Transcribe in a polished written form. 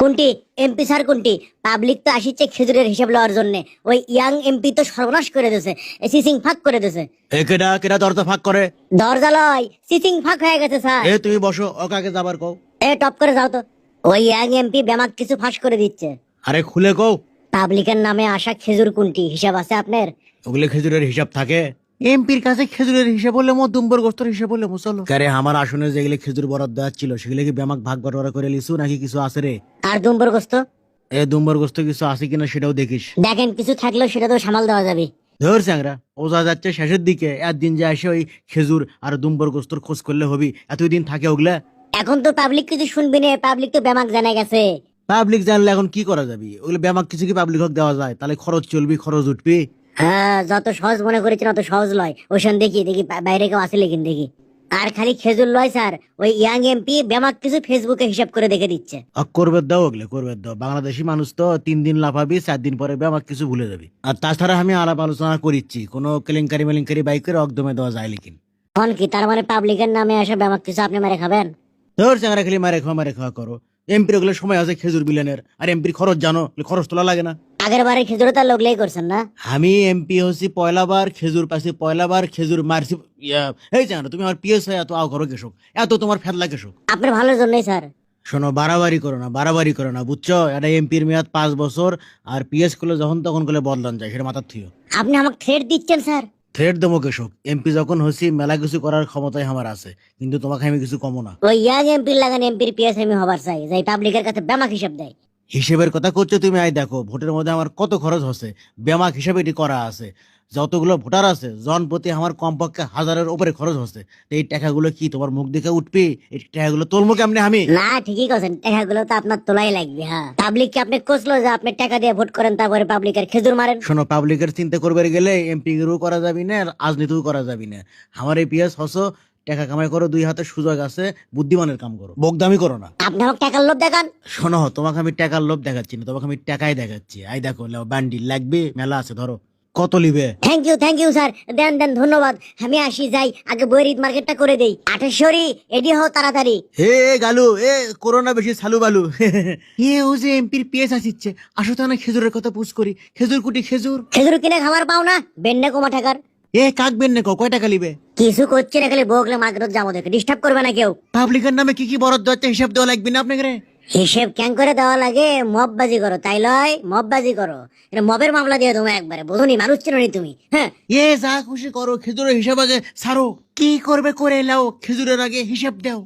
কোনটি MP sir কোনটি? Public তো আসিচ্ছে খেজুরের হিসাব লওয়ার জন্য। ওই ইয়াং এমপি তো সর্বনাশ করে দিয়েছে, সিসিং ফাঁক করে দিয়েছে। এ কেডা কেডা দরজা ফাঁক করে? দরজা লয়, সিসিং ফাঁক হয়ে গেছে স্যার। এ তুমি বসো, ওকে যাবার কও। এ টপ করে যাও তো। ওই ইয়াং এমপি বেমাক কিছু ফাঁস করে দিচ্ছে। আরে খুলে কও। পাবলিকের নামে আসা খেজুর কোনটি হিসাব আছে আপনার? ওগুলো খেজুরের হিসাব থাকে? এমপির কাছে খেজুরের হিসাব বললে মো দুম্বর গোস্তর হিসাব বললে চলো। আরে আমার আসনে যেগুলো খেজুর বরাদ্দ ছিল সেগুলো কি ব্যামাক ভাগ বাটোয়ারা করে লিছু নাকি কিছু আছে রে? আর দুম্বর গোস্ত? এ দুম্বর গোস্ত কিছু আছে কিনা সেটাও দেখিস। দেখেন কিছু থাকলেও সেটা তো সামাল দেওয়া যাবে। ধর চ্যাংরা, ও যা যাচ্ছে শেষের দিকে, একদিন যে আসে ওই খেজুর আর দুম্বর গোস্তর খোঁজ করলে হবি। এতদিন থাকে ওগুলা? এখন তো পাবলিক কিছু শুনবি না, পাবলিক তো বেমাক জানা গেছে। পাবলিক জানলে এখন কি করা যাবে? ওগুলো ব্যামাক কিছু কি পাবলিক হক দেওয়া যায়? তাহলে খরচ চলবি, খরচ উঠবি। হ্যাঁ, যত সহজ মনে করেছেন অত সহজ লয়। ওইখান দেখি দেখি বাইরে কেউ আসলে কিন দেখি। আর খালি খেজুর লয় স্যার, ওই ইয়াং এমপি বেমাক কিছু ফেসবুকে হিসাব করে দেখে দিচ্ছে। করবে দাও, ওগুলো করবে দাও। বাংলাদেশি মানুষ তো 3 দিন লাফাবি, 4 দিন পরে ব্যামাক কিছু ভুলে যাবি। আর তাছাড়া আমি আলাপ আলোচনা করিচ্ছি, কোনো কেলেঙ্কারি মেলেঙ্কারি বাইকের একদমে দেওয়া যায় লিখিন। তখন কি তার মানে পাবলিকের নামে আসা বেমাক কিছু আপনি মেরে খাবেন? ধর চ্যাংরা, খালি মারে খাওয়া করো। এমপির ওগুলো সময় আছে খেজুর বিলানের, আর এমপির খরচ জানো, খরচ তোলা লাগে না? আগের বারে খেজুর তার লোকলেই করছেন না? আমি এমপি হচ্ছি পয়লাবার, খেজুর পাইছি পয়লাবার, খেজুর মারছি। এই জানো তুমি আমার পিএস হয় এত আও করো কেশক, এত তোমার ফেদলা কেশক। আপনার ভালোর জন্যই স্যার। শোনো, বাড়াবাড়ি করো না, বাড়াবাড়ি করো না, বুঝছো? এটা এমপির মেয়াদ 5 বছর, আর পিএস করলে যখন তখন করলে বদলান যায়, সেটা মাথার থিও। আপনি আমাকে থ্রেট দিচ্ছেন স্যার? থ্রেড দেবো কেশক? এমপি যখন হচ্ছি মেলা কিছু করার ক্ষমতাই আমার আছে, কিন্তু তোমাকে আমি কিছু কমো না। ওই ইয়াং এমপির লাগান এমপির পিএস আমি হবার চাই, যাই পাবলিকের কাছে বেমাক হিসাব দেয়। হিসেবের কথা করছো তুমি? আই দেখো, ভোটের মধ্যে আমার কত খরচ হচ্ছে, ব্যামাক হিসাবে এটি করা আছে। যতগুলো ভোটার আছে জন প্রতি আমার কমপক্ষে 1000-এর উপরে খরচ হচ্ছে। তো এই টাকাগুলো কি তোমার মুখ দেখে উঠবে? এই টাকাগুলো তোলবো কেমনে আমি? না ঠিকই কথা, টাকাগুলো তো আপনার তোলাই লাগবে। হ্যাঁ, পাবলিক কে আপনি কোসলো যে আপনি টাকা দিয়ে ভোট করেন, তারপরে পাবলিকের খেজুর মারেন? শোনো, পাবলিকের চিন্তা করবে গেলে এমপি এরও করা যাবি না, রাজনীতিও করা যাবি না। আমার এই পিএস হসো, টাকা কামাই করো, 2 হাতে সুযোগ আছে, বুদ্ধিমানের কাম করো, বকদামি করো না। আপনি আমাকে টাকার লোভ দেখান? শোনো, তোমাকে আমি টাকার লোভ দেখাচ্ছি না, তোমাকে আমি টাকাই দেখাচ্ছি। আই দেখো, বান্ডিল লাগবে, মেলা আছে, ধরো। কত লিবে? থ্যাংক ইউ স্যার, দেন দেন, ধন্যবাদ। আমি আসি, যাই আগে বইয়ের ঈদ মার্কেটটা করে দেই। 28 এডি হও তাড়াতাড়ি। হে গালু, এ করোনা বেশি সালু বালু। এ ও যে এমপির পিএস আসিচ্ছে, আসো তো না খেজুরের কথা পুষ করি। খেজুর কুটি খেজুর। খেজুর কিনে খাবার পাও না? বেন্ডে কমা টাকার। এ কাকবেন না, কয় টাকা লিবে? কিছু করছে না, খালি বগলে মার্কেট যাবো দেখে ডিস্টার্ব করবে না কেউ। পাবলিকের নামে কি কি বরাদ্দ আছে হিসাব দেওয়া লাগবে না আপনাকে? হিসেব ক্যাং করে দেওয়া লাগে? মববাজি করো তাই লয়? মববাজি করো, এটা মবের মামলা দিয়ে তোমার একবারে। বুঝুনি, মানুষ চেনো নি তুমি? হ্যাঁ, এ যা খুশি করো, খেজুরের হিসাব আগে ছাড়ো। কি করবে করে এলাও, খেজুরের আগে হিসাব দাও।